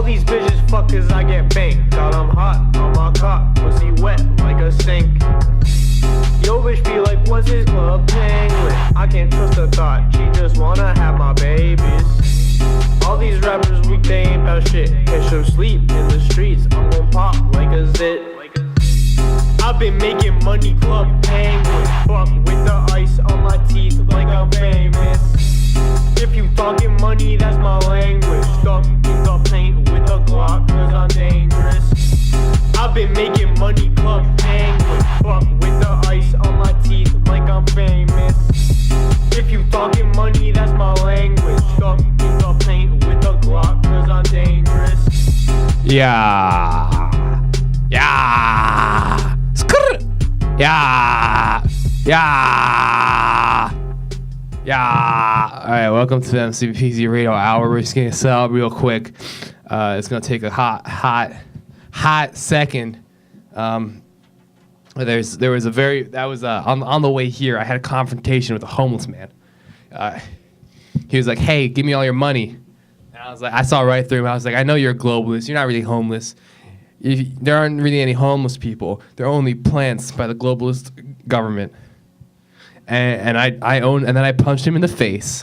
these bitches fuck cause I get banked. God, I'm hot on my cock, pussy wet like a sink. Yo, bitch be like, what's his club penguin? I can't trust a thought, she just wanna have my babies. All these rappers weak, they ain't about shit. Catch them sleep in the streets, I'm gon' pop like a zit. I've been making money, club penguin. Fuck with the ice on my teeth like I'm famous. If you talking money, that's my language. Stuck in the paint with a Glock, cause I'm dangerous. I've been making money, club penguin. Fuck with the ice on my teeth like I'm famous. If you talking money, that's my language. Stuck in the paint with a Glock, cause I'm dangerous. Yeah. All right, welcome to the MCBPZ Radio Hour. We're just gonna set up real quick. It's gonna take a hot second. On the way here. I had a confrontation with a homeless man. He was like, "Hey, give me all your money." And I was like, I saw right through him. I was like, "I know you're a globalist. You're not really homeless. There aren't really any homeless people. They're only plants by the globalist government." And then I punched him in the face.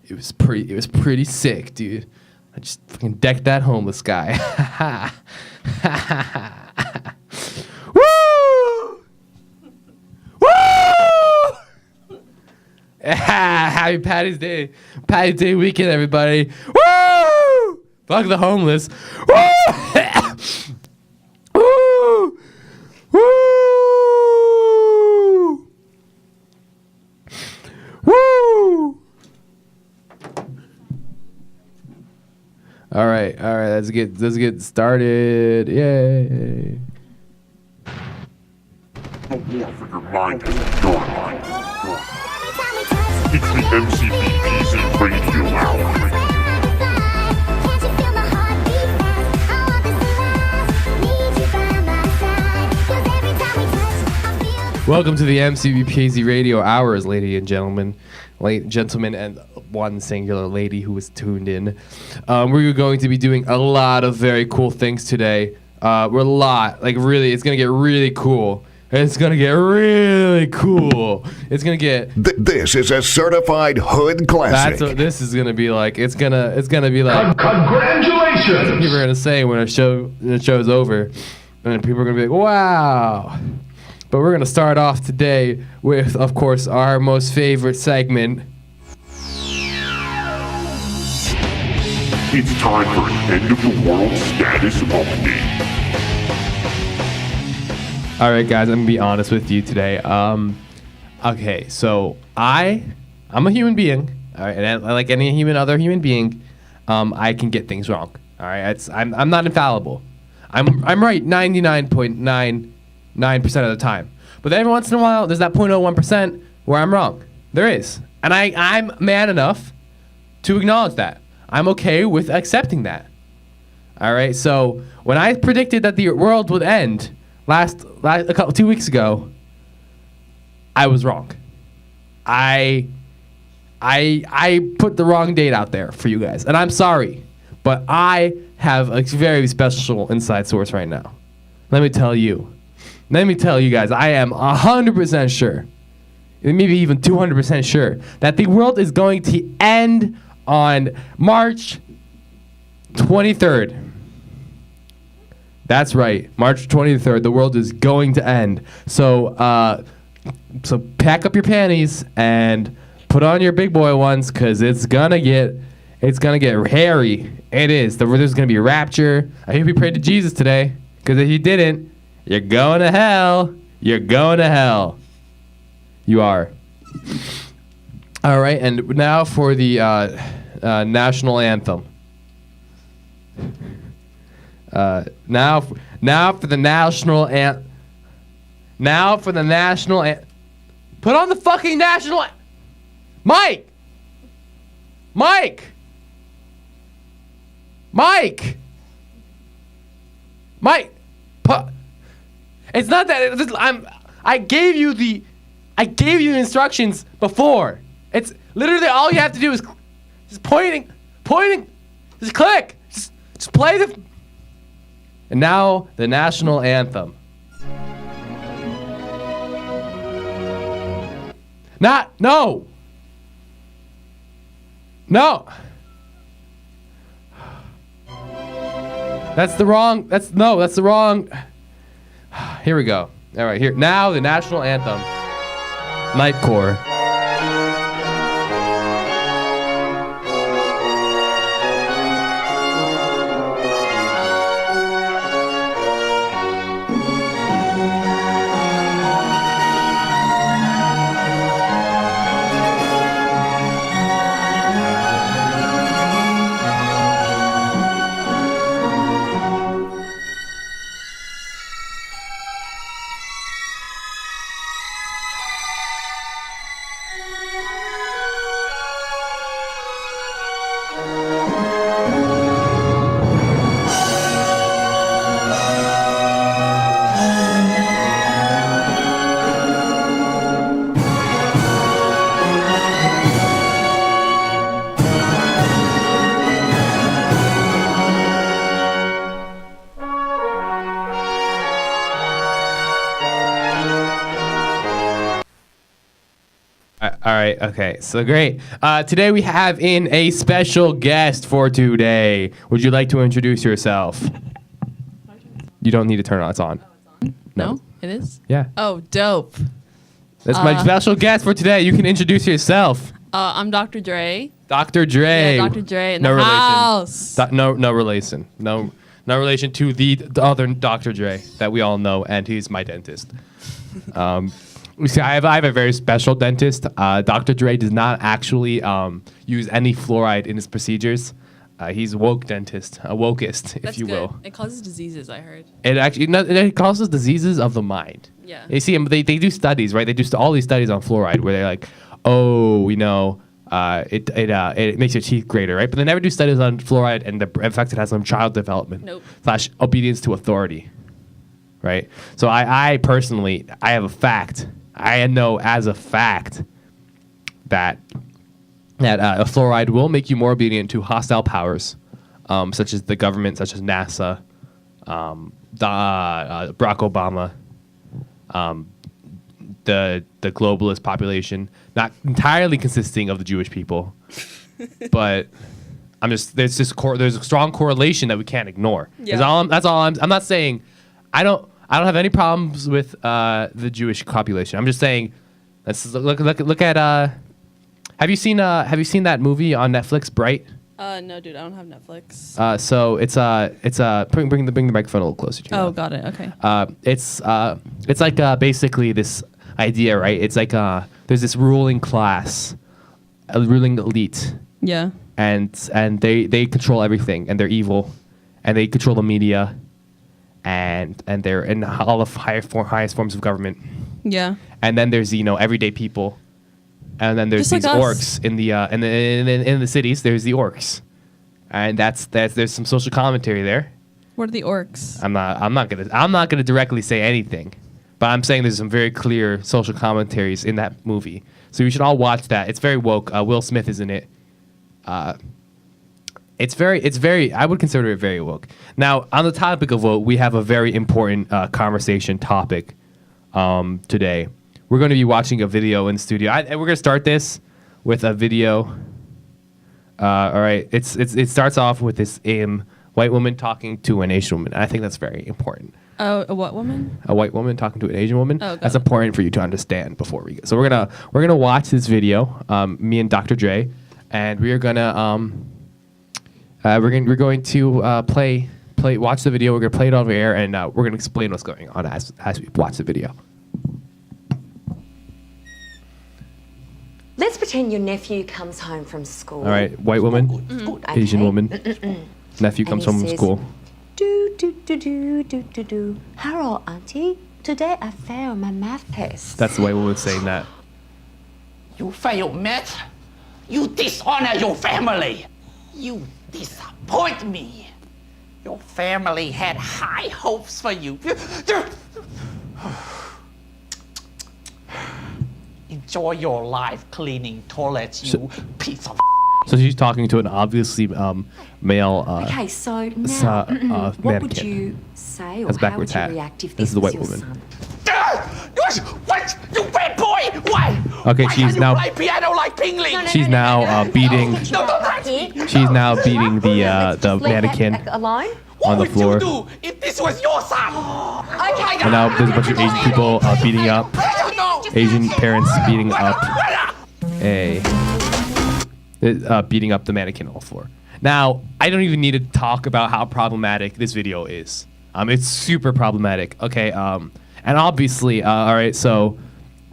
It was pretty sick, dude. I just fucking decked that homeless guy. Woo! Woo! Happy Patty's Day. Patty's Day weekend, everybody. Woo! Fuck the homeless. Woo! Woo! Woo! Woo! All right, let's get started. Yay! No more for your mind and your mind. It's the MCBPZ Radio Hour. Welcome to the MCBPZ Radio Hours, ladies and gentlemen, and one singular lady who was tuned in. We're going to be doing a lot of very cool things today. It's gonna get really cool. It's gonna get really cool. It's gonna get. This is a certified hood classic. That's what this is gonna be like. It's gonna be like. Congratulations! That's what people are gonna say when the show's over, and people are gonna be like, "Wow." But we're going to start off today with, of course, our most favorite segment. It's time for an end of the world status update. All right, guys, I'm going to be honest with you today. Okay, so I'm a human being, all right, and like any other human being, I can get things wrong. All right, I'm not infallible. I'm right 99.99% of the time. But every once in a while, there's that 0.01% where I'm wrong. There is. And I'm man enough to acknowledge that. I'm okay with accepting that. All right, so when I predicted that the world would end 2 weeks ago, I was wrong. I put the wrong date out there for you guys, and I'm sorry, but I have a very special inside source right now. Let me tell you guys, I am 100% sure, maybe even 200% sure, that the world is going to end on March 23rd. That's right, March 23rd, the world is going to end. So pack up your panties and put on your big boy ones, because it's gonna get hairy. It is. There's gonna be a rapture. I hope you prayed to Jesus today, because if you didn't, you're going to hell. You're going to hell. You are. All right, and now for the national anthem. Now for the national anthem. Now for the national anthem. Put on the fucking national Mike! It's not that I gave you the instructions before. It's literally all you have to do is just pointing, just click. Just Just play the. And now the national anthem. No. That's the wrong. Here we go. All right, here now the national anthem. Night Corps. All right, okay, so great. Today we have in a special guest for today. Would you like to introduce yourself? You don't need to turn it on, it's on. Oh, it's on? No, it is? Yeah. Oh, dope. That's my special guest for today. You can introduce yourself. I'm Dr. Dre. Dr. Dre. Yeah, Dr. Dre in no the relation. house. No relation. No relation to the other Dr. Dre that we all know, and he's my dentist. See, I have a very special dentist. Dr. Dre does not actually use any fluoride in his procedures. He's a woke dentist, a wokeist, if you will. It causes diseases, I heard. It causes diseases of the mind. Yeah. You see, they do studies, right? They do all these studies on fluoride where they're like, oh, it makes your teeth greater, right? But they never do studies on fluoride and the effect it has on child development / obedience to authority, right? So I personally, I have a fact. I know as a fact that a fluoride will make you more obedient to hostile powers, such as the government, such as NASA, Barack Obama, the globalist population, not entirely consisting of the Jewish people, but there's a strong correlation that we can't ignore. Yeah. I'm not saying I don't have any problems with the Jewish population. I'm just saying, let's look at. Have you seen that movie on Netflix, Bright? No, dude, I don't have Netflix. So it's bring the microphone a little closer to you. Oh, got it. Okay. It's like basically this idea, right? It's like there's this ruling class, a ruling elite. Yeah. And they control everything, and they're evil, and they control the media. And they're in all the highest forms of government. Yeah. And then there's everyday people, and then there's just these like orcs in the cities. There's the orcs, and there's some social commentary there. What are the orcs? I'm not gonna directly say anything, but I'm saying there's some very clear social commentaries in that movie. So you should all watch that. It's very woke. Will Smith is in it. It's very. I would consider it very woke. Now, on the topic of woke, we have a very important conversation topic today. We're going to be watching a video in the studio. And we're going to start this with a video. All right, it starts off with this white woman talking to an Asian woman. I think that's very important. Oh, a what woman? A white woman talking to an Asian woman. Oh, that's important for you to understand before we go. So we're gonna watch this video. Me and Dr. Dre, and we are gonna we're going to watch the video. We're gonna play it over air, and we're gonna explain what's going on as we watch the video. Let's pretend your nephew comes home from school. All right, white woman, Asian woman, nephew comes home from school. Do. Hello, auntie. Today I failed my math test. That's the white woman saying that. You failed math. You dishonor your family. You disappoint me. Your family had high hopes for you. Enjoy your life cleaning toilets, you piece of. So she's talking to an obviously male. Okay, so now, what would mannequin. you say or Has how would backwards you hat. react if This this is the was white your woman. son? What? You bad boy! Why? Okay, Why she's can't now- you play piano like Pingling? She's now beating. No, don't touch me! She's now beating the mannequin Alone? on the What floor. would you do if this was your son? Okay. And now there's a bunch of Asian people beating up. Asian parents beating up beating up the mannequin on the floor. Now, I don't even need to talk about how problematic this video is. It's super problematic. Okay. And obviously, all right. So,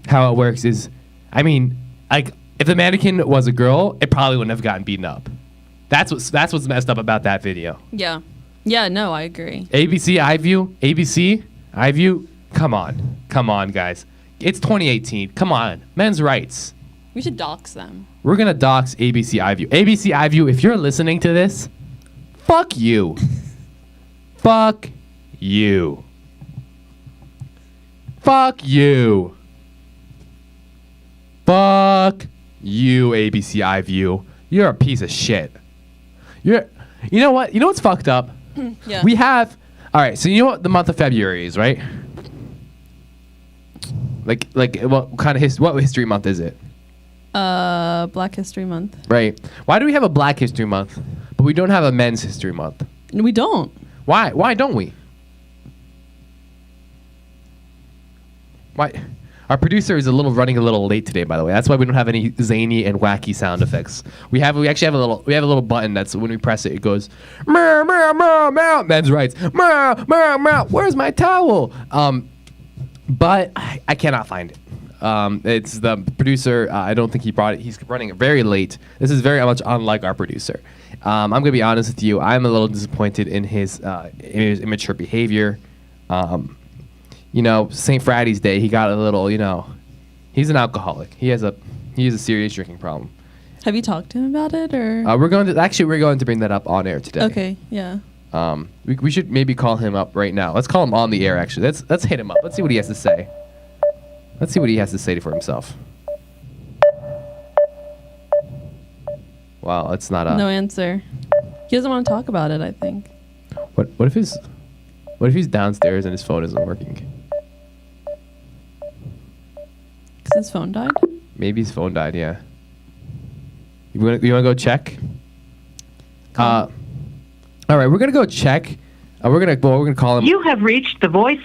how it works is, I mean, like, if the mannequin was a girl, it probably wouldn't have gotten beaten up. That's what's messed up about that video. Yeah. Yeah, no, I agree. ABC iView. Come on, guys. It's 2018. Come on, men's rights. We should dox them. We're gonna dox ABC iView. ABC iView, if you're listening to this, fuck you. Fuck you. Fuck you. Fuck you, ABC iView. You're a piece of shit. You know what? You know what's fucked up? Yeah. We have. All right. So you know what the month of February is, right? Like what kind of what history month is it? Black History Month. Right. Why do we have a Black History Month, but we don't have a Men's History Month? We don't. Why? Why don't we? Why? Our producer is running a little late today, by the way. That's why we don't have any zany and wacky sound effects. We actually have a little button that's when we press it, it goes meow meow meow meow. Men's rights. Meow meow meow. Where's my towel? But I cannot find it. It's the producer. I don't think he brought it. He's running it very late. This is very much unlike our producer. I'm gonna be honest with you. I'm a little disappointed in his immature behavior. St. Friday's Day, he got a little. He's an alcoholic. He has a serious drinking problem. Have you talked to him about it, or? We're going to bring that up on air today. Okay. Yeah. We should maybe call him up right now. Let's call him on the air. Actually, let's hit him up. Let's see what he has to say. Let's see what he has to say for himself. Wow, it's not a. No answer. He doesn't want to talk about it, I think. What if he's downstairs and his phone isn't working? Because his phone died? Maybe his phone died. Yeah. You want to go check? All right, we're gonna go check. We're gonna call him. You have reached the voice.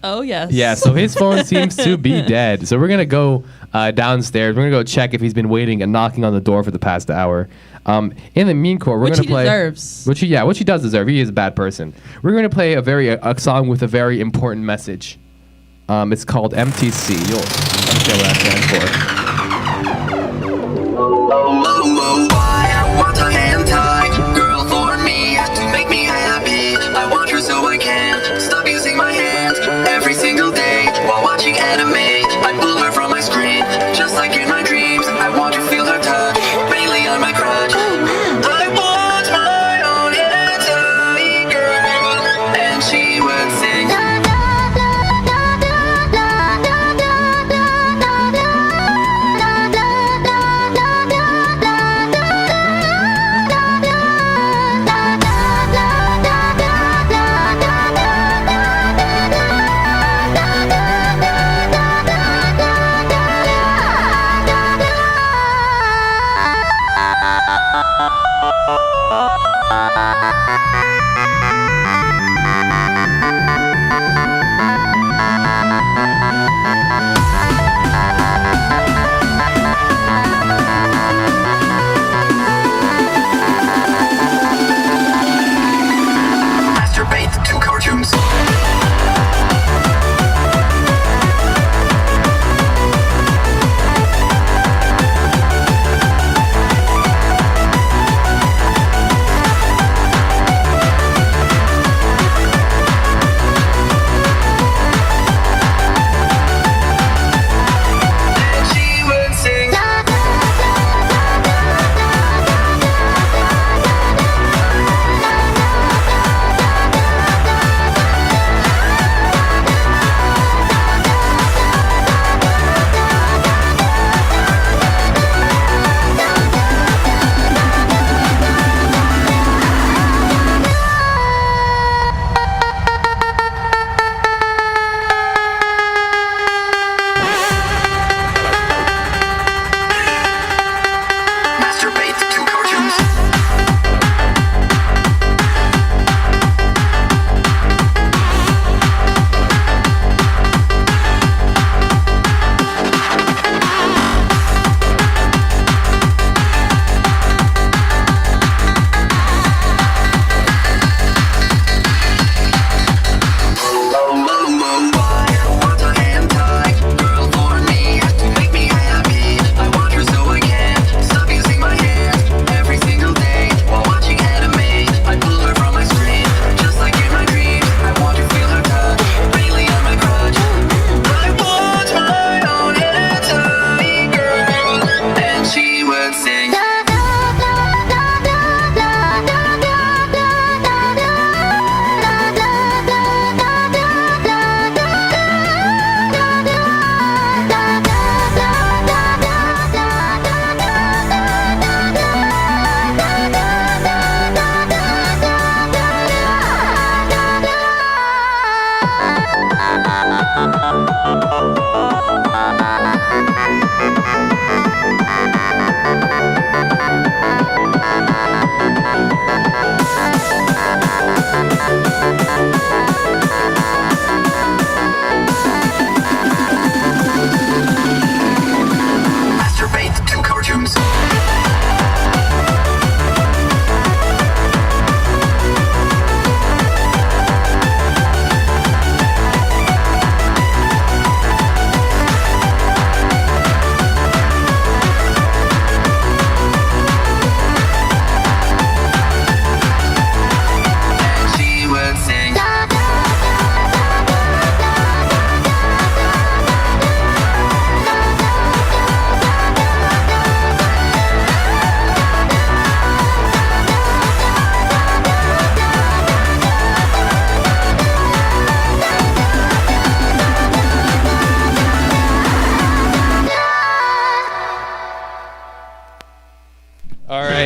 Oh, yes. Yeah, so his phone seems to be dead. So we're going to go downstairs. We're going to go check if he's been waiting and knocking on the door for the past hour. In the meanwhile, we're going to play... Which he deserves. Which he does deserve. He is a bad person. We're going to play a song with a very important message. It's called MTC. You'll understand what that stands for. I want a hand tight girl for me to make me happy. I want her so I can't stop using my hands every single day while watching anime. I pull her from my screen just like in my dreams. I want to feel her touch mainly on my crotch. I want my own hand tight girl, and she would sing. Masturbate to cartoons.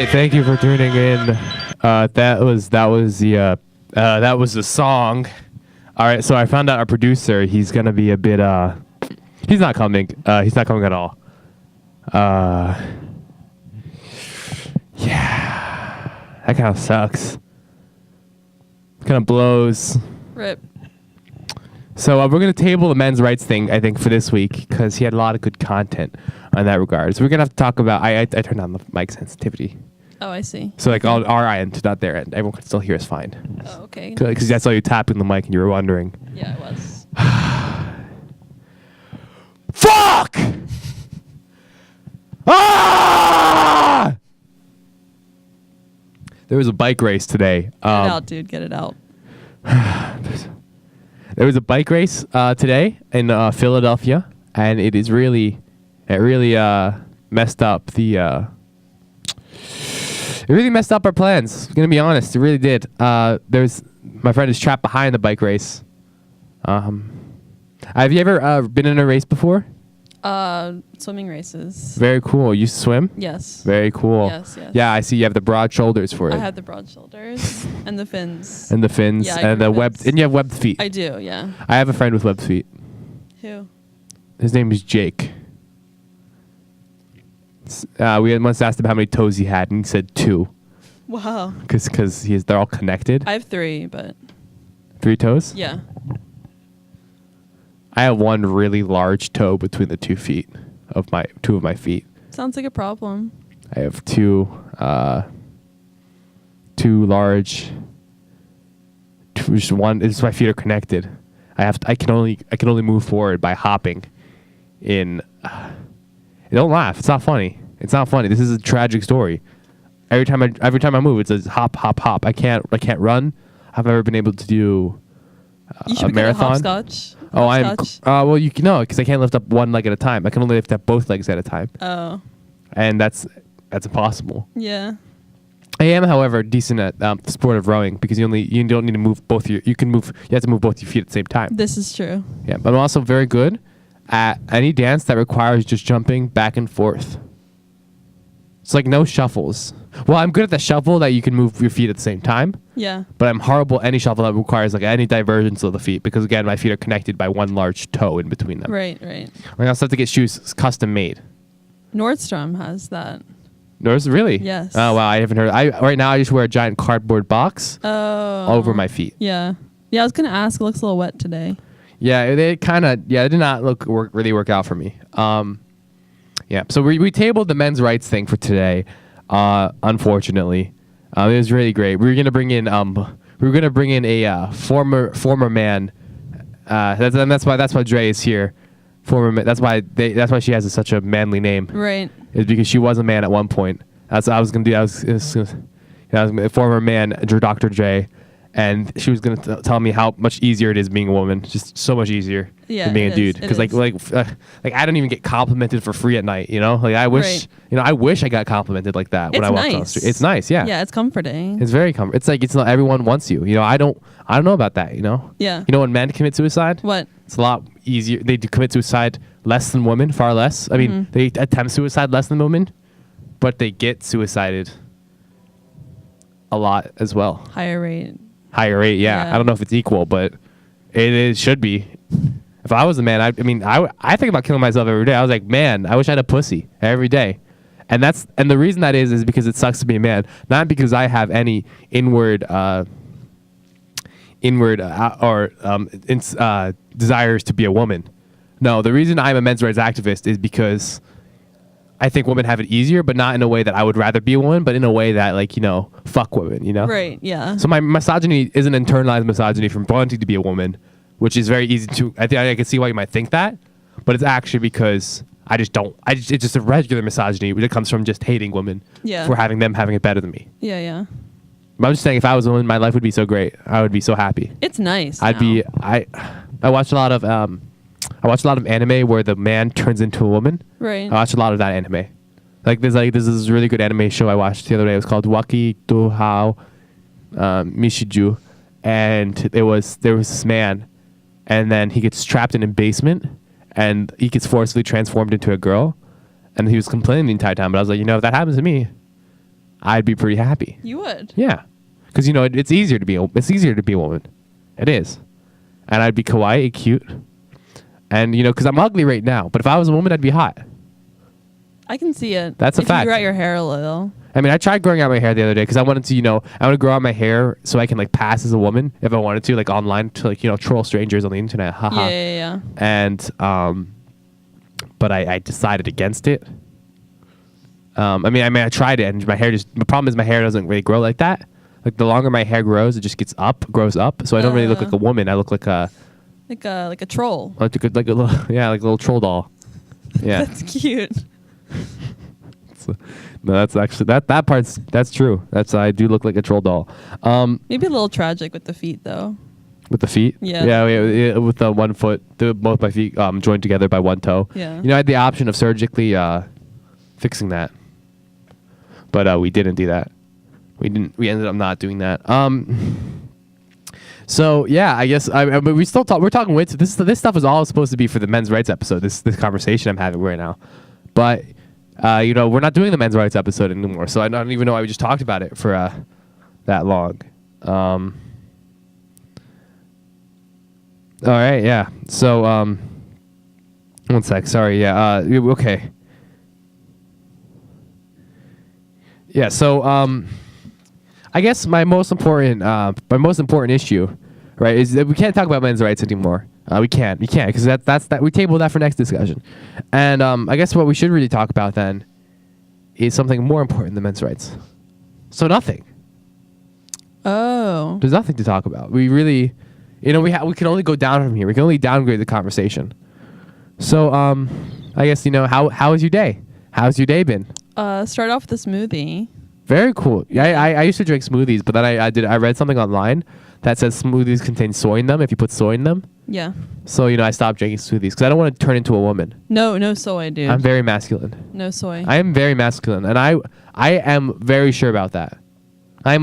right, thank you for tuning in. That was the song. All right, so I found out our producer. He's gonna be a bit. He's not coming. He's not coming at all. Yeah, that kind of sucks. Kind of blows. Rip. So we're going to table the men's rights thing, I think, for this week because he had a lot of good content on that regard. So we're going to have to talk about... I turned on the mic sensitivity. Oh, I see. So like on our end, not their end. Everyone can still hear us fine. Oh, okay. Because I saw you tapping the mic and you were wondering. Yeah, it was. Fuck! Ah! There was a bike race today. Get it out, dude. Get it out. There was a bike race today in Philadelphia, and it really messed up the. It really messed up our plans. I'm gonna be honest, it really did. There's my friend is trapped behind the bike race. Have you ever been in a race before? Swimming races. Very cool. You swim? Yes. Very cool. Yes. Yeah, I see you have the broad shoulders for it. I have the broad shoulders and the fins. And the fins Yeah, and the webbed, and you have webbed feet. I do, yeah. I have a friend with webbed feet. Who? His name is Jake. We had once asked him how many toes he had, and he said 2. Wow. Because they're all connected. I have 3, but 3 toes? yeah. I have one really large toe between the 2 feet of my 2 of my feet. Sounds like a problem. I have 2 large. Just one. It's my feet are connected. I can only move forward by hopping. Don't laugh. It's not funny. It's not funny. This is a tragic story. Every time I move, it says hop, hop, hop. I can't run. I've never been able to do You should a marathon. Hopscotch. Oh, I'm. Hopscotch. Well, you can no, because I can't lift up one leg at a time. I can only lift up both legs at a time. Oh. And that's impossible. Yeah. I am, however, decent at the sport of rowing because you don't need to move both you have to move both your feet at the same time. This is true. Yeah, but I'm also very good at any dance that requires just jumping back and forth. It's like no shuffles. Well, I'm good at the shuffle that you can move your feet at the same time. Yeah. But I'm horrible at any shuffle that requires like any divergence of the feet because again, my feet are connected by one large toe in between them. Right. I also have to get shoes custom made. Nordstrom has that. Yours really? Yes. Oh wow, I haven't heard. Right now I just wear a giant cardboard box over my feet. Yeah. I was gonna ask. It looks a little wet today. Yeah, it did not really work out for me. Yeah, so we tabled the men's rights thing for today. Unfortunately, it was really great. We were gonna bring in a former man. That's why Dre is here. That's why she has such a manly name. Right. Is because she was a man at one point. That's what I was gonna do. I was a former man, Dr. J, and she was gonna tell me how much easier it is being a woman. Just so much easier than being a dude. Because like I don't even get complimented for free at night. You know, like I wish I wish I got complimented like that when I walked on the street. It's nice, yeah. Yeah, it's comforting. It's very comforting. It's like it's not everyone wants you. You know, I don't know about that. You know. Yeah. You know when men commit suicide? What? It's a lot easier. They do commit suicide less than women, far less. I mean, they attempt suicide less than women, but they get suicided a lot as well. Higher rate, yeah. I don't know if it's equal, but it should be. If I was a man, I think about killing myself every day. I was like, man, I wish I had a pussy every day. And the reason that is because it sucks to be a man, not because I have any inward desires to be a woman. No, the reason I'm a men's rights activist is because I think women have it easier, but not in a way that I would rather be a woman, but in a way that, like, you know, fuck women, you know? Right, yeah. So my misogyny is an internalized misogyny from wanting to be a woman, which is very easy to, I can see why you might think that, but it's actually because it's just a regular misogyny that comes from just hating women for having it better than me. Yeah. But I'm just saying, if I was a woman, my life would be so great. I would be so happy. It's nice. I watch a lot of anime where the man turns into a woman. Right. I watch a lot of that anime. There's this really good anime show I watched the other day. It was called Waki to Hao Mishiju, and there was this man, and then he gets trapped in a basement, and he gets forcibly transformed into a girl, and he was complaining the entire time. But I was like, if that happens to me, I'd be pretty happy. You would. Yeah, because it's easier to be a woman. It is, and I'd be kawaii, cute, and because I'm ugly right now. But if I was a woman, I'd be hot. I can see it. That's a if fact. You grew out your hair a little. I mean, I tried growing out my hair the other day because I wanted to, I want to grow out my hair so I can like pass as a woman if I wanted to, like online to like troll strangers on the internet. Haha. Yeah. And but I decided against it. I tried it, and the problem is my hair doesn't really grow like that. Like the longer my hair grows, it just grows up. So I don't really look like a woman. I look like a troll. Like a little troll doll. Yeah. That's cute. No, that's actually that's true. I do look like a troll doll. Maybe a little tragic with the feet though. With the feet? Yeah. Yeah, with the 1 foot, both my feet joined together by one toe. Yeah. I had the option of surgically fixing that, but we didn't do that. We ended up not doing that. So yeah, I guess but we still talk. We're talking weights. This stuff is all supposed to be for the men's rights episode. This conversation I'm having right now, but we're not doing the men's rights episode anymore. So I don't even know why we just talked about it for that long. All right, yeah. So 1 sec. Sorry. Yeah. Okay. Yeah. So I guess my most important issue, right, is that we can't talk about men's rights anymore. We can't because that's we table that for next discussion. And I guess what we should really talk about then is something more important than men's rights. So nothing. Oh. There's nothing to talk about. We really, we can only go down from here. We can only downgrade the conversation. So I guess how was your day? How's your day been? Start off with a smoothie. Very cool. Yeah, I used to drink smoothies, but then I read something online that says smoothies contain soy in them if you put soy in them. Yeah. So I stopped drinking smoothies because I don't want to turn into a woman. No soy, dude. I'm very masculine. No soy. I am very masculine, and I am very sure about that. I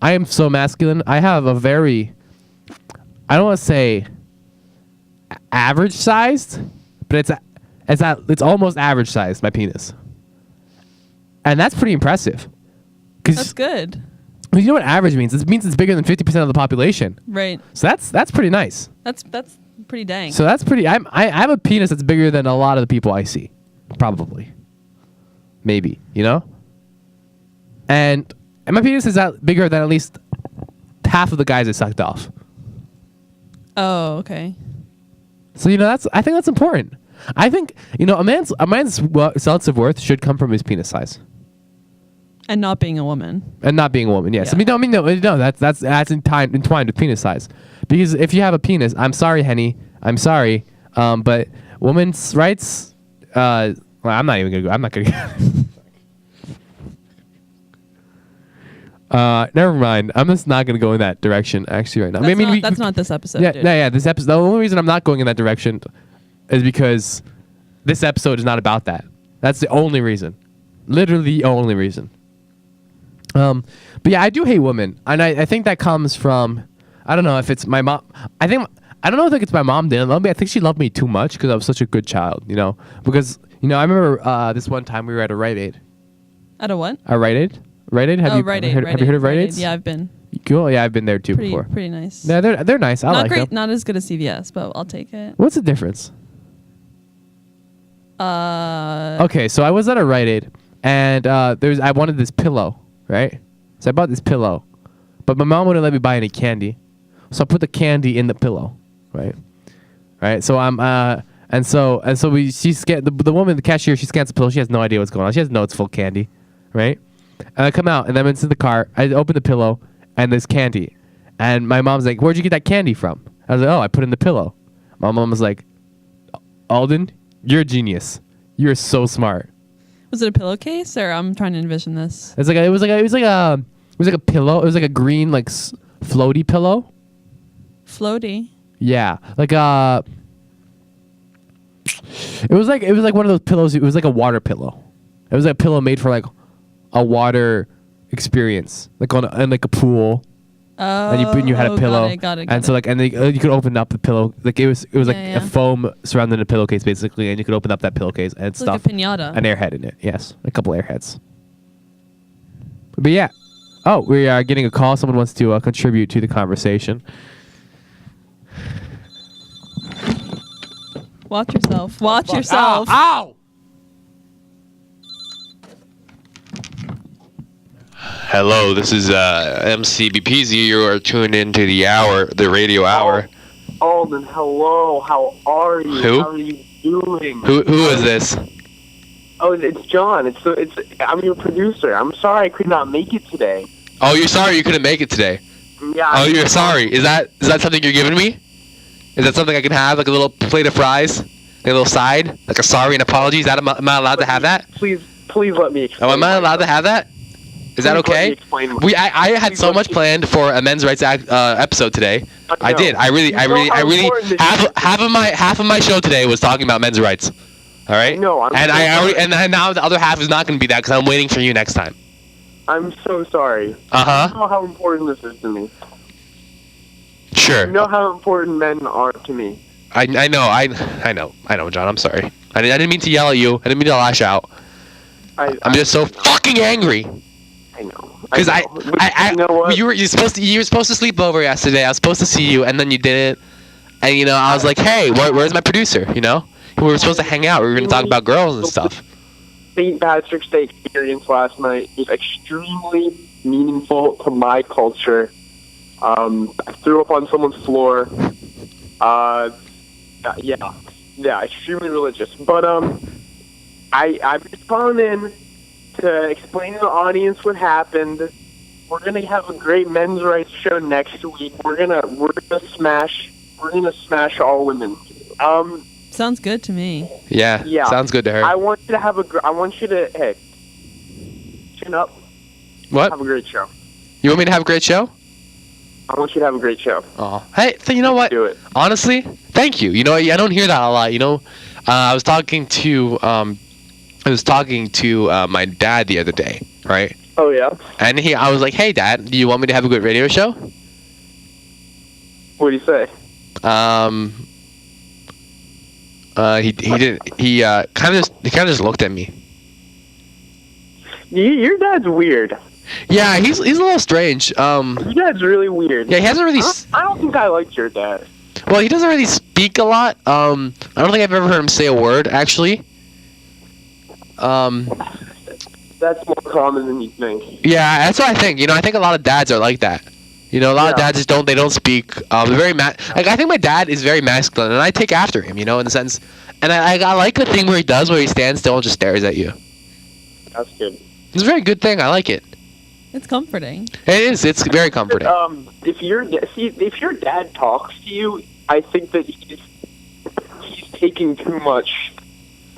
am so masculine. I have a very, I don't want to say average sized, but it's almost average sized, my penis. And that's pretty impressive. That's good. You know what average means? It means it's bigger than 50% of the population. Right. So that's pretty nice. That's pretty dang. So that's pretty. I have a penis that's bigger than a lot of the people I see, probably, maybe. And my penis is bigger than at least half of the guys I sucked off. Oh, okay. So I think that's important. I think a man's sense of worth should come from his penis size. And not being a woman. Yes. Yeah. No. That's entwined with penis size. Because if you have a penis, I'm sorry, Henny. I'm sorry. But women's rights. Well, I'm not even gonna go. I'm not gonna. Never mind. I'm just not gonna go in that direction. Actually, right now. That's not this episode. Yeah. Dude. Yeah. This episode. The only reason I'm not going in that direction is because this episode is not about that. That's the only reason. Literally the only reason. But yeah, I do hate women, and I think that comes from, I don't know if it's my mom. I don't know if it's my mom didn't love me. I think she loved me too much because I was such a good child, because I remember this one time we were at a Rite Aid. At a what? A Rite Aid. Rite Aid. Have you heard of Rite Aids? Yeah, I've been. Cool. Yeah, I've been there too before. Pretty nice. Yeah, they're nice. I like them. Not as good as CVS, but I'll take it. What's the difference? Okay, so I was at a Rite Aid, and I wanted this pillow, right? So I bought this pillow, but my mom wouldn't let me buy any candy, so I put the candy in the pillow, right? Right. So I'm the woman, the cashier, she scans the pillow. She has no idea what's going on. She doesn't know it's full candy, right? And I come out, and I'm into the car. I open the pillow, and there's candy, and my mom's like, "Where'd you get that candy from?" I was like, "Oh, I put it in the pillow." My mom was like, "Alden, you're a genius. You're so smart." Was it a pillowcase, or I'm trying to envision this? It was like a pillow. It was like a green floaty pillow. Floaty. Yeah, it was like one of those pillows. It was like a water pillow. It was like a pillow made for a water experience, in a pool. Oh, and you had a pillow. Got it. And so you could open up the pillow. It was Yeah. a foam surrounding a pillowcase basically, and you could open up that pillowcase and It's stuff like a piñata. an airhead in it. Yes, a couple airheads. But yeah. Oh, we are getting a call. Someone wants to contribute to the conversation. Watch yourself. Watch yourself. Ow! Hello, this is MCBPZ. You are tuned into the radio hour. Alden, hello. How are you? Who? How are you doing? Who is this? Oh, it's John. I'm your producer. I'm sorry I could not make it today. Oh, you're sorry you couldn't make it today. Yeah. Oh, you're sorry. Is that something you're giving me? Is that something I can have, like a little plate of fries, like a little side, like a sorry and apology? Is that am I allowed to have that? Please let me explain. Oh, am I allowed to have that? Is that okay? I had so much planned for a men's rights episode today. I did. I really half of my show today was talking about men's rights. All right. No, and now the other half is not going to be that because I'm waiting for you next time. I'm so sorry. You know how important this is to me. Sure. You know how important men are to me. I know, John. I'm sorry. I didn't mean to yell at you. I didn't mean to lash out. I'm just so fucking angry. I know. Because you know what? you were supposed to sleep over yesterday. I was supposed to see you, and then you didn't. And I was like, hey, where's my producer? We were supposed to hang out. We were going to talk about girls and stuff. St. Patrick's Day experience last night was extremely meaningful to my culture. I threw up on someone's floor. Yeah, extremely religious. But I'm just calling in to explain to the audience what happened. We're gonna have a great men's rights show next week. We're gonna smash all women. Sounds good to me. Yeah. Sounds good to her. I want you to hey, chin up. What? Have a great show. You want me to have a great show? I want you to have a great show. Oh, hey, you know what? Do it. Honestly, thank you. I don't hear that a lot. I was talking to my dad the other day, right? Oh yeah. And I was like, hey, Dad, do you want me to have a good radio show? What do you say? He didn't. He kind of just looked at me. Your dad's weird. Yeah, he's a little strange. Your dad's really weird. Yeah, he hasn't really. I don't think I liked your dad. Well, he doesn't really speak a lot. I don't think I've ever heard him say a word, actually. That's more common than you think. Yeah, that's what I think. I think a lot of dads are like that. A lot of dads just don't speak. They're very I think my dad is very masculine, and I take after him. In the sense, and I like the thing where he stands still and just stares at you. That's good. It's a very good thing. I like it. It's comforting. It is. It's very comforting. If your dad talks to you, I think that he's taking too much.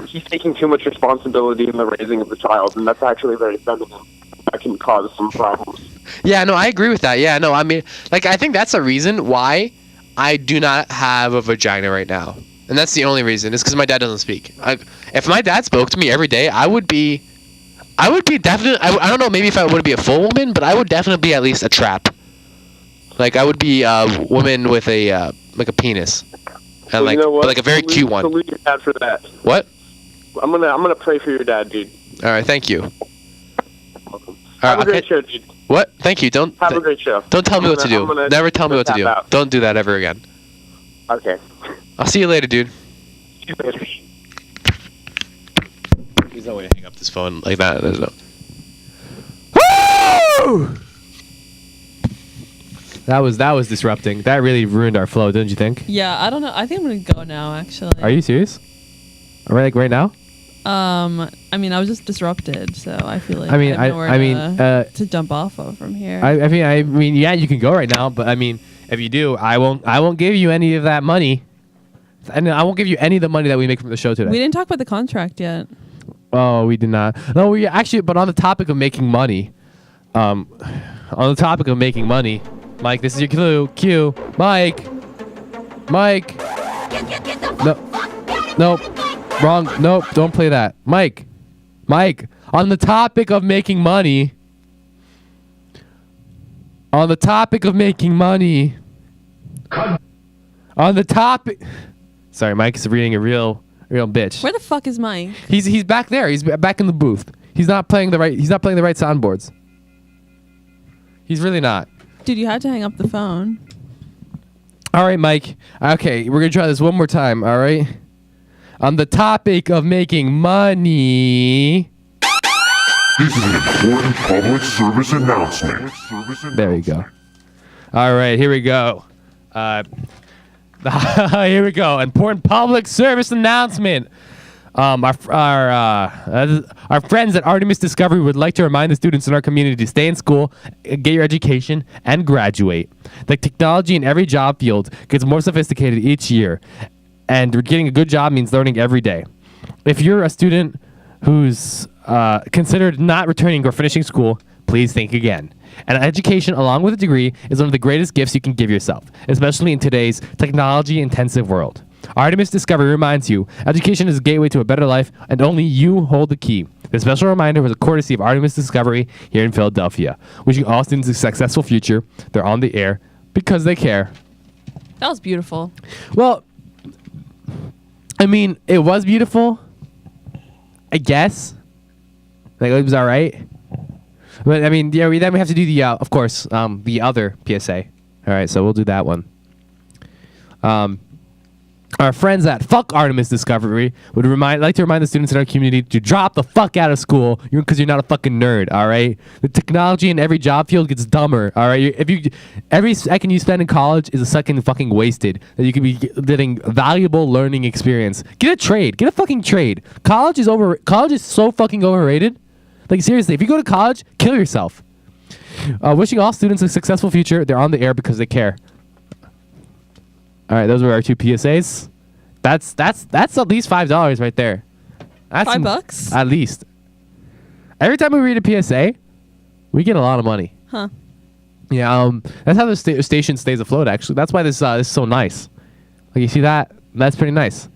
He's taking too much responsibility in the raising of the child, and that's actually very feminine. That can cause some problems. Yeah, no, I agree with that. Yeah, no, I mean, I think that's a reason why I do not have a vagina right now, and that's the only reason. It's because my dad doesn't speak. If my dad spoke to me every day, I would be definitely. I don't know, maybe if I wouldn't be a full woman, but I would definitely be at least a trap. I would be a woman with a penis, and but a very cute one. Salute your dad for that. What? I'm gonna pray for your dad, dude. All right, thank you. Welcome. Have a great show, dude. What? Thank you. Have a great show. Don't tell me what to do. Never tell me what to do. Don't do that ever again. Okay. I'll see you later, dude. See you later. There's no way to hang up this phone like that. There's no. Woo! That was disrupting. That really ruined our flow, don't you think? Yeah, I don't know. I think I'm gonna go now. Actually. Are you serious? Right now? I mean, I was just disrupted, so I feel like I mean, have nowhere to jump off of from here. I mean, yeah, you can go right now, but I mean, if you do, I won't give you any of that money, and I won't give you any of the money that we make from the show today. We didn't talk about the contract yet. Oh, we did not. No, we actually, but on the topic of making money, Mike, this is your cue. Mike. Nope. Wrong. Nope. Don't play that. Mike. On the topic of making money. Sorry, Mike is reading a real bitch. Where the fuck is Mike? He's back there. He's back in the booth. He's not playing the right soundboards. He's really not. Dude, you had to hang up the phone. All right, Mike. Okay, we're going to try this one more time, all right? On the topic of making money. This is an important public service announcement. There you go. All right, here we go. Here we go. Important public service announcement. Our friends at Artemis Discovery would like to remind the students in our community to stay in school, get your education, and graduate. The technology in every job field gets more sophisticated each year, and getting a good job means learning every day. If you're a student who's considered not returning or finishing school, please think again. An education along with a degree is one of the greatest gifts you can give yourself, especially in today's technology-intensive world. Artemis Discovery reminds you, education is a gateway to a better life, and only you hold the key. This special reminder was a courtesy of Artemis Discovery here in Philadelphia. Wishing all students a successful future. They're on the air because they care. That was beautiful. Well, I mean, it was beautiful. I guess. Like, it was all right. But, I mean, yeah, then we have to do the, of course, the other PSA. All right, so we'll do that one. Our friends at Fuck Artemis Discovery would like to remind the students in our community to drop the fuck out of school because you're not a fucking nerd, all right? The technology in every job field gets dumber, all right? Every second you spend in college is a second fucking wasted that you could be getting valuable learning experience. Get a trade. Get a fucking trade. College is so fucking overrated. Like, seriously, if you go to college, kill yourself. Wishing all students a successful future. They're on the air because they care. All right, those were our two PSAs. That's at least $5 right there. That's $5? At least. Every time we read a PSA, we get a lot of money. Huh. Yeah, that's how the station stays afloat, actually. That's why this is so nice. Like, you see that? That's pretty nice.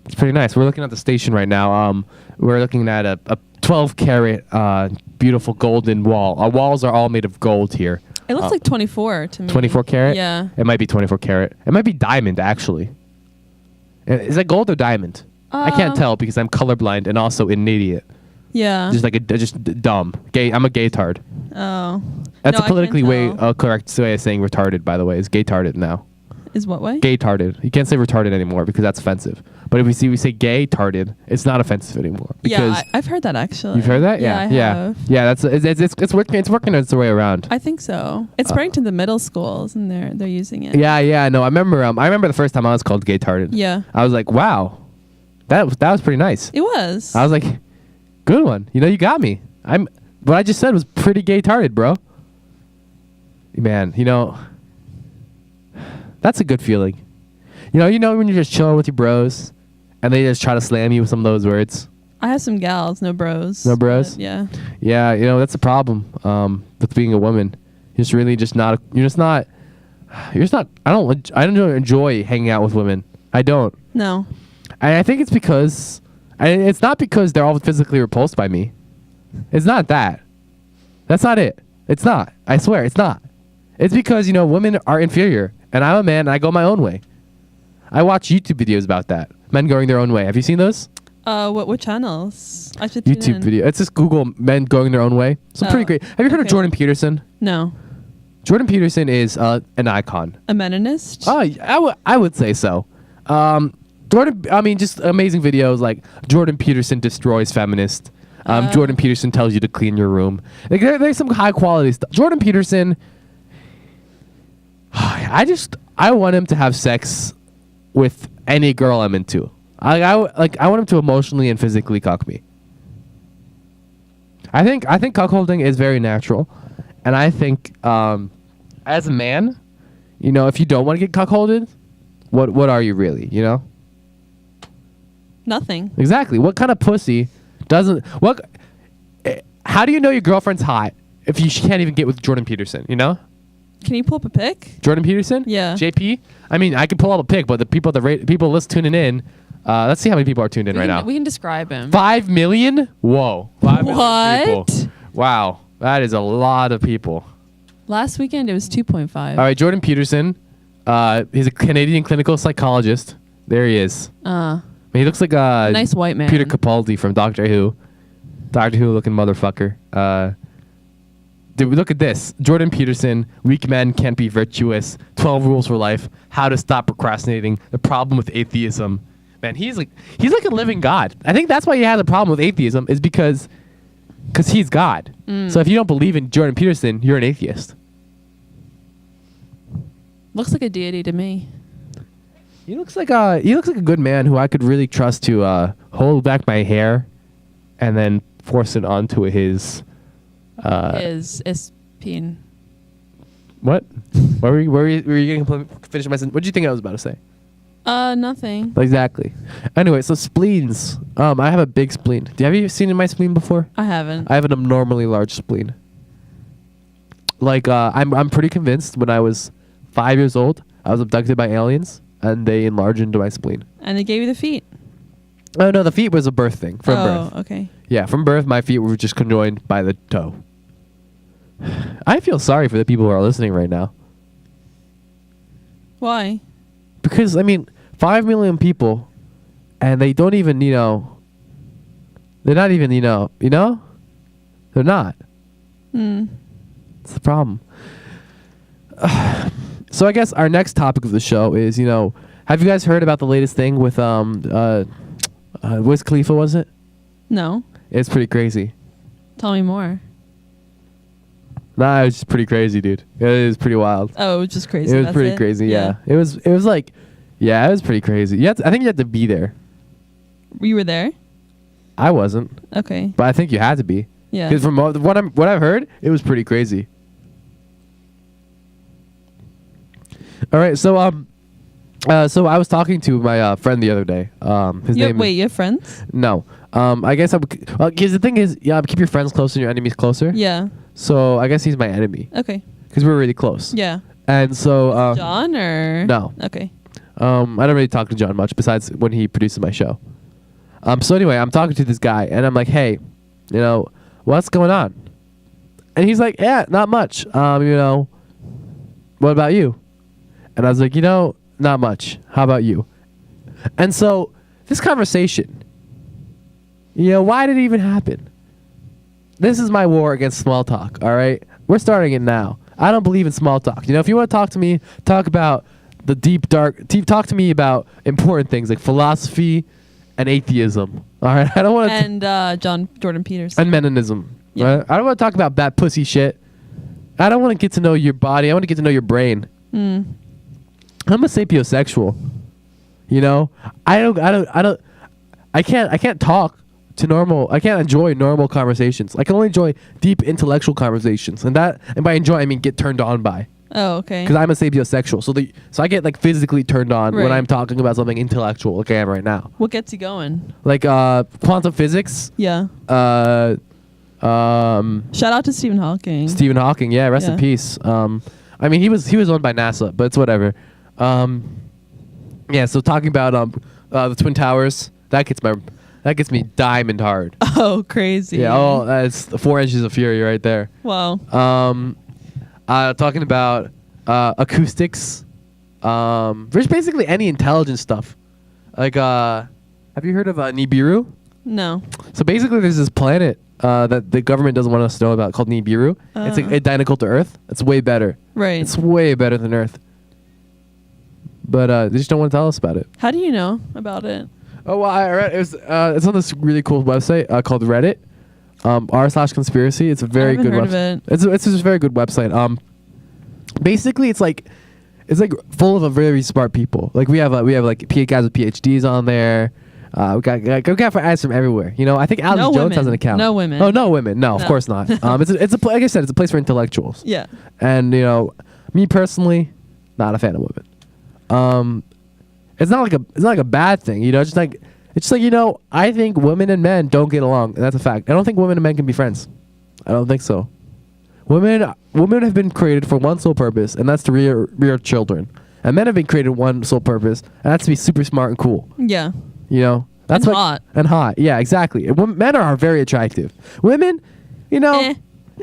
It's pretty nice. We're looking at the station right now. We're looking at a 12-carat beautiful golden wall. Our walls are all made of gold here. It looks like 24 to me. 24 karat? Yeah. It might be 24 karat. It might be diamond, actually. Is that gold or diamond? I can't tell because I'm colorblind and also an idiot. Yeah. Just dumb. Gay. I'm a gay-tard. Oh. That's No, a politically I can't tell. correct way of saying retarded, by the way. Is gay-tarded now. Is what way? Gay-tarded. You can't say retarded anymore because that's offensive. But if we say gay-tarded, it's not offensive anymore. Yeah, I've heard that actually. You've heard that? Yeah, I have. Yeah, it's working its way around. I think so. It's spreading to the middle schools, and they're using it. Yeah. No, I remember the first time I was called gay-tarded. Yeah. I was like, wow, that was pretty nice. It was. I was like, good one. You got me. What I just said was pretty gay-tarded, bro. Man, that's a good feeling. You know when you're just chilling with your bros, and they just try to slam you with some of those words. I have some gals, no bros. No bros? Yeah. Yeah, that's the problem with being a woman. You're just not. I don't enjoy hanging out with women. I don't. No. And I think it's because, and it's not because they're all physically repulsed by me. It's not that. That's not it. It's not. I swear, it's not. It's because, women are inferior, and I'm a man, and I go my own way. I watch YouTube videos about that. Men going their own way. Have you seen those? What channels? I should tune YouTube in. video. It's just Google men going their own way. It's pretty great. Have you heard of Jordan Peterson? No. Jordan Peterson is an icon. A meninist? Oh, I would say so. Just amazing videos like Jordan Peterson destroys feminists. Jordan Peterson tells you to clean your room. Like there's some high quality stuff. Jordan Peterson. I want him to have sex with any girl I'm into. I want him to emotionally and physically cuck me. I think cuckolding is very natural, and I think as a man, if you don't want to get cuckolded, what are you really? Nothing. Exactly. What kind of pussy doesn't what? How do you know your girlfriend's hot if you can't even get with Jordan Peterson? Can you pull up a pic? Jordan Peterson? Yeah. JP? I mean, I can pull up a pic, but the people list tuning in. Let's see how many people are tuned in right now. We can describe him. 5 million? Whoa. 5 million What? people. Wow. That is a lot of people. Last weekend it was 2.5. All right, Jordan Peterson. He's a Canadian clinical psychologist. There he is. He looks like a nice white man. Peter Capaldi from Doctor Who. Doctor Who looking motherfucker. Dude, look at this. Jordan Peterson, weak men can't be virtuous. 12 rules for life. How to stop procrastinating. The problem with atheism. Man, he's like a living God. I think that's why he has a problem with atheism is because he's God. So if you don't believe in Jordan Peterson, you're an atheist. Looks like a deity to me. He looks like a good man who I could really trust to hold back my hair and then force it onto his peen. What? Were you getting finish my sentence? What did you think I was about to say? Nothing. Exactly. Anyway, so spleens. I have a big spleen. Have you seen my spleen before? I haven't. I have an abnormally large spleen. Like, I'm pretty convinced when I was 5 years old, I was abducted by aliens, and they enlarged into my spleen. And they gave you the feet? Oh, no, the feet was a birth thing. From birth. Oh, okay. Yeah, from birth, my feet were just conjoined by the toe. I feel sorry for the people who are listening right now. Why? Because, 5 million people, and they don't even, they're not even, they're not. It's the problem. So I guess our next topic of the show is, have you guys heard about the latest thing with Wiz Khalifa, was it? No. It's pretty crazy. Tell me more. Nah, it was just pretty crazy, dude. It was pretty wild. Oh, it was just crazy. It was pretty crazy, yeah. It was like, yeah, it was pretty crazy. I think you had to be there. You were there? I wasn't. Okay. But I think you had to be. Yeah. Because from what I've heard, it was pretty crazy. All right, so so I was talking to my friend the other day. His name. Wait, you have friends? No. I guess because the thing is, keep your friends closer and your enemies closer. Yeah. So I guess he's my enemy. Okay. Because we're really close. Yeah. And so. John or? No. Okay. I don't really talk to John much besides when he produces my show. So anyway, I'm talking to this guy and I'm like, hey, what's going on? And he's like, yeah, not much. What about you? And I was like, not much. How about you? And so this conversation, why did it even happen? This is my war against small talk, all right? We're starting it now. I don't believe in small talk. If you want to talk to me, talk about the talk to me about important things like philosophy and atheism, all right? I don't want to... And Jordan Peterson. And Meninism, yeah. Right? I don't want to talk about bad pussy shit. I don't want to get to know your body. I want to get to know your brain. I'm a sapiosexual. I can't talk to normal. I can't enjoy normal conversations. I can only enjoy deep intellectual conversations, and by enjoy I mean get turned on by. Oh, okay. Because I'm a sapiosexual, so I get like physically turned on when Right. I'm talking about something intellectual, like I am right now. What gets you going? Like quantum physics. Yeah. Shout out to Stephen Hawking. Stephen Hawking, yeah, rest in Yeah. peace. He was owned by NASA, but it's whatever. Yeah, so talking about the Twin Towers, that gets me diamond hard. Oh, crazy. Yeah, that's 4 inches of fury right there. Wow. Talking about acoustics. There's basically any intelligence stuff. Like, have you heard of Nibiru? No. So basically, there's this planet that the government doesn't want us to know about called Nibiru. It's identical to Earth. It's way better. Right. It's way better than Earth. But they just don't want to tell us about it. How do you know about it? Oh, well, I read it's on this really cool website called Reddit, r/conspiracy. It's a very good website. It's just a very good website. Basically, it's like full of very smart people. Like we have guys with PhDs on there. We got guys from everywhere. I think Alex Jones women. has an account. No women. Oh, no women. No, of No. course not. Like I said, it's a place for intellectuals. Yeah. And me personally, not a fan of women. It's not like a bad thing, it's just like I think women and men don't get along, and that's a fact. I don't think women and men can be friends. I don't think so. Women have been created for one sole purpose, and that's to rear children. And men have been created one sole purpose, and that's to be super smart and cool. Yeah. That's and hot. And hot. Yeah, exactly. Men are very attractive. Women,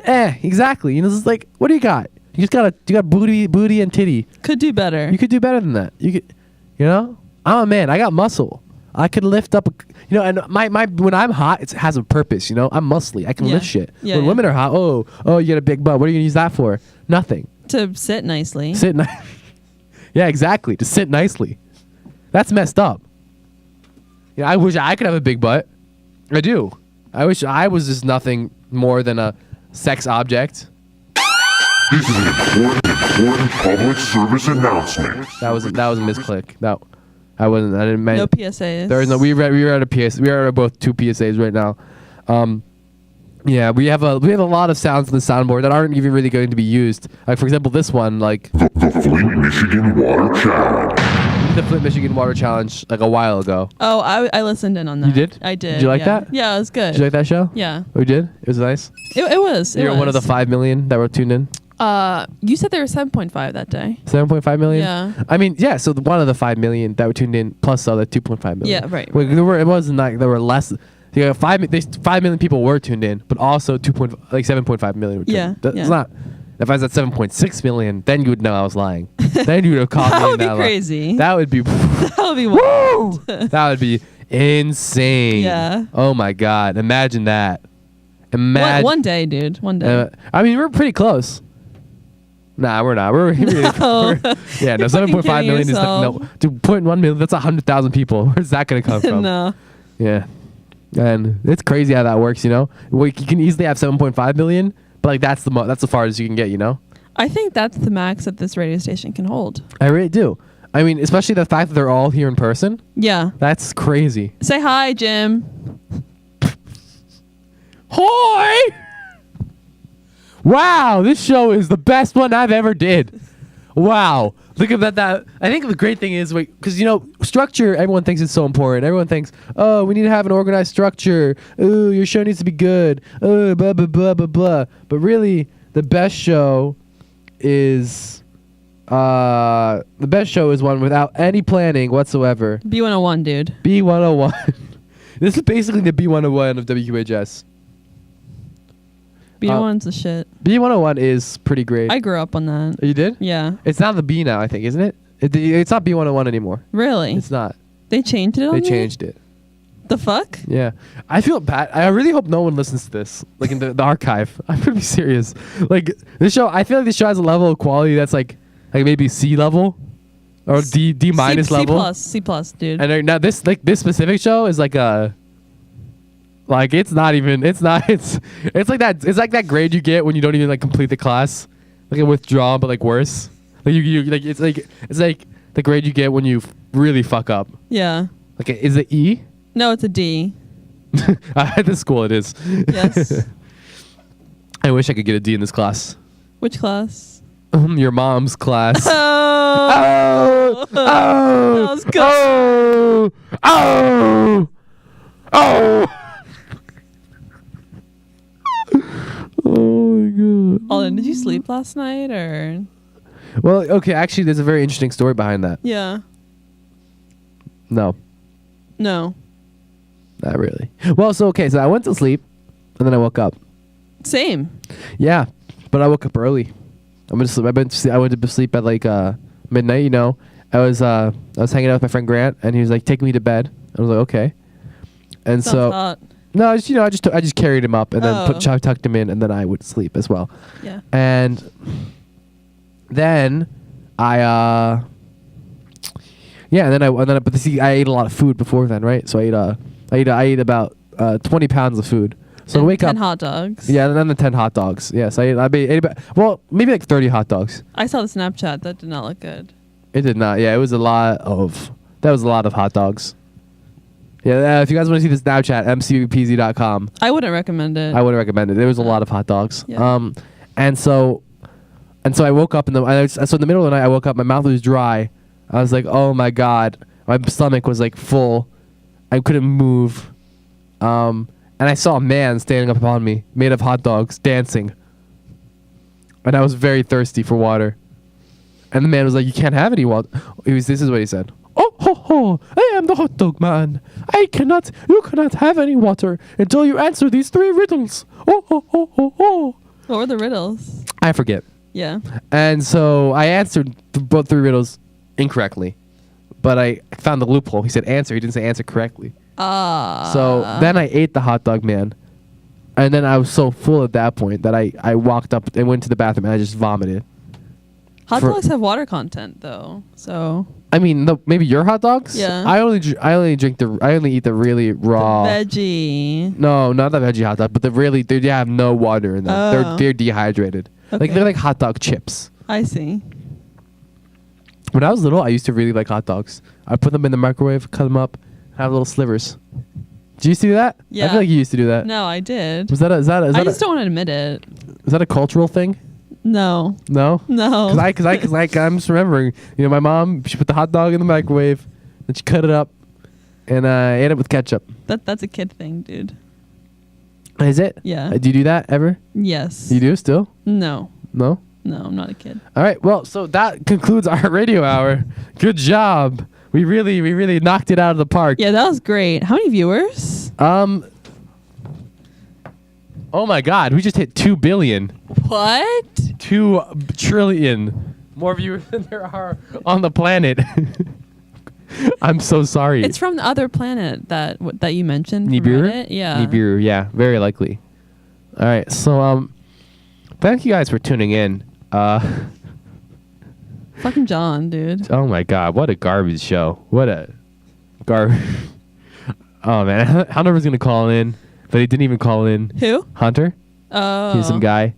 exactly. It's like, what do you got? You got booty and titty. Could do better. You could do better than that. I'm a man. I got muscle. I could lift up, and my when I'm hot, it has a purpose. I'm muscly. I can lift shit. Yeah, when women are hot, oh, you get a big butt. What are you gonna use that for? Nothing. To sit nicely. Yeah, exactly. To sit nicely. That's messed up. I wish I could have a big butt. I do. I wish I was just nothing more than a sex object. This is an important public service announcement. That was a misclick. No, I didn't mean. No PSAs. There is no. We were at a PS. We are at both 2 PSAs right now. Yeah, we have a lot of sounds on the soundboard that aren't even really going to be used. Like for example, this one, like The Flint, Michigan Water Challenge. the Flint, Michigan Water Challenge, like a while ago. Oh, I listened in on that. You did? I did. Did you like yeah. that? Yeah, it was good. Did you like that show? Yeah. Oh, you did? It was nice. It was. You're one of the 5 million that were tuned in. You said there were 7.5 that day. 7.5 million. Yeah. I mean, yeah. So one of the 5 million that were tuned in, plus the other 2.5 million. Yeah, right. Wait, it wasn't like there were less. Yeah, 5 million people were tuned in, but also 7.5 million were tuned in. It's not. If I was at 7.6 million, then you would know I was lying. Then you would have caught me. That would in be crazy. That would be. That would be wild. That would be insane. Yeah. Oh my God! Imagine that. Imagine. One day, dude. One day. I mean, we're pretty close. Nah, we're not. We're really. No. Yeah, no. You're 7.5 fucking million is like yourself. no. Dude, 0.1 million. That's 100,000 people. Where's that gonna come from? No. Yeah. And it's crazy how that works. Well, you can easily have 7.5 million, but like that's the farthest you can get. I think that's the max that this radio station can hold. I really do. I mean, especially the fact that they're all here in person. Yeah. That's crazy. Say hi, Jim. Hi! Wow, this show is the best one I've ever did. Wow. Look at that. I think the great thing is, because, structure, everyone thinks it's so important. Everyone thinks, oh, we need to have an organized structure. Oh, your show needs to be good. Oh, blah, blah, blah, blah, blah. But really, the best show is one without any planning whatsoever. B101, dude. B101. This is basically the B101 of WQHS. B101's the shit. B101 is pretty great. I grew up on that. You did? Yeah. It's now the B now, I think, isn't it? It's not B101 anymore. Really? It's not. They changed it on They me? changed it. The fuck? Yeah. I feel bad. I really hope no one listens to this, like in the archive. I'm pretty serious. Like this show, I feel like this show has a level of quality that's like maybe C level or D minus level. C plus, dude. And now this specific show is like a. Like it's like that grade you get when you don't even like complete the class, like a withdrawal, but like worse. Like you like it's like the grade you get when you really fuck up. Yeah. Like is it E? No, it's a D. At this school it is. Yes. I wish I could get a D in this class. Which class? Your mom's class. Oh. Oh. That was good. Oh. Oh. Oh my God. Alden, did you sleep last night or? Well, okay, actually there's a very interesting story behind that. Yeah. No. No. Not really. Well, so I went to sleep and then I woke up. Same. Yeah, but I woke up early. I went to sleep at like midnight, I was hanging out with my friend Grant and he was like, take me to bed. I was like, okay. And Sounds hot. No, I just carried him up and then tucked him in and then I would sleep as well. Yeah. And then I ate a lot of food before then, right? So I ate about 20 pounds of food. So and I wake 10 up. 10 hot dogs. Yeah, and then the 10 hot dogs. Yes, I ate about maybe like 30 hot dogs. I saw the Snapchat. That did not look good. It did not. Yeah, it was a lot of hot dogs. Yeah, if you guys want to see the Snapchat, MCBPZ.com. I wouldn't recommend it. I wouldn't recommend it. There was a lot of hot dogs. Yeah. And so I woke up so in the middle of the night I woke up. My mouth was dry. I was like, oh my God, my stomach was like full. I couldn't move. And I saw a man standing up upon me, made of hot dogs, dancing. And I was very thirsty for water. And the man was like, you can't have any water. This is what he said. Oh, ho, ho, I am the hot dog man. You cannot have any water until you answer these 3 riddles. Oh, ho, ho, ho, ho. What were the riddles? I forget. Yeah. And so I answered both 3 riddles incorrectly. but I found the loophole. He said answer. He didn't say answer correctly. Ah. So then I ate the hot dog man. And then I was so full at that point that I walked up and went to the bathroom and I just vomited. Hot dogs have water content though, so. I mean, maybe your hot dogs. Yeah. I only eat the really raw. The veggie. No, not the veggie hot dog, but they have no water in them. Oh. They're dehydrated. Okay. They're like hot dog chips. I see. When I was little, I used to really like hot dogs. I put them in the microwave, cut them up, have little slivers. Did you used to do that? Yeah. I feel like you used to do that. No, I did. I just don't want to admit it. Is that a cultural thing? No. No? No. Cause I'm just remembering, my mom, she put the hot dog in the microwave, then she cut it up, and ate it with ketchup. That's a kid thing, dude. Is it? Yeah. Do you do that ever? Yes. You do still? No. No? No, I'm not a kid. All right. Well, so that concludes our radio hour. Good job. We really knocked it out of the park. Yeah, that was great. How many viewers? Oh my God, we just hit 2 billion. What? 2 trillion more viewers than there are on the planet. I'm so sorry. It's from the other planet that you mentioned. Nibiru? Yeah. Nibiru, yeah, very likely. All right, so thank you guys for tuning in. Fucking John, dude. Oh my God, what a garbage show. What a garbage. Oh man, Hunter was gonna call in, but he didn't even call in. Who? Hunter. Oh. He's some guy.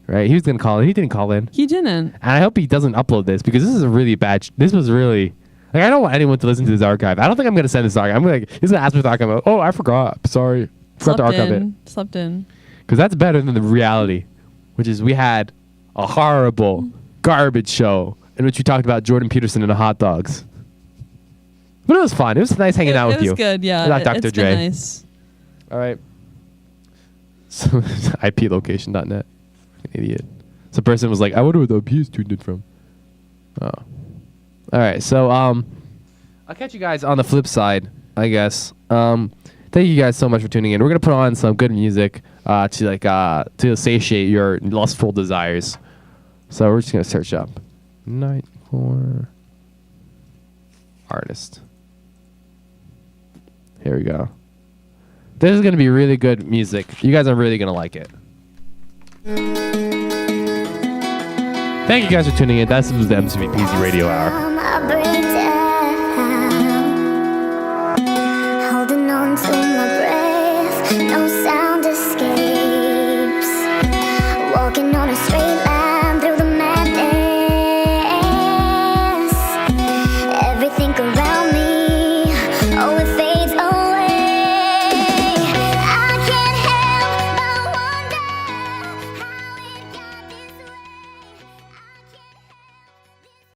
Right, he was gonna call in. He didn't call in. He didn't. And I hope he doesn't upload this because this is a really bad. This was really. Like, I don't want anyone to listen to this archive. I don't think I'm gonna send this archive. I'm like, he's gonna ask me for the archive. Oh, I forgot. Sorry, forgot to archive it. Slept in. Because that's better than the reality, which is we had a horrible garbage show in which we talked about Jordan Peterson and the hot dogs. But it was fun. It was nice hanging out with you. It was good, yeah. Without Dr. It's Dre. been nice. All right. So IPlocation.net. Idiot. So a person was like, I wonder where the IP is tuned in from. Oh. All right. So I'll catch you guys on the flip side, I guess. Thank you guys so much for tuning in. We're gonna put on some good music to satiate your lustful desires. So we're just gonna search up Night for Artist. Here we go. This is gonna be really good music. You guys are really gonna like it. Thank you guys for tuning in. This was the MCBPZ Radio Hour.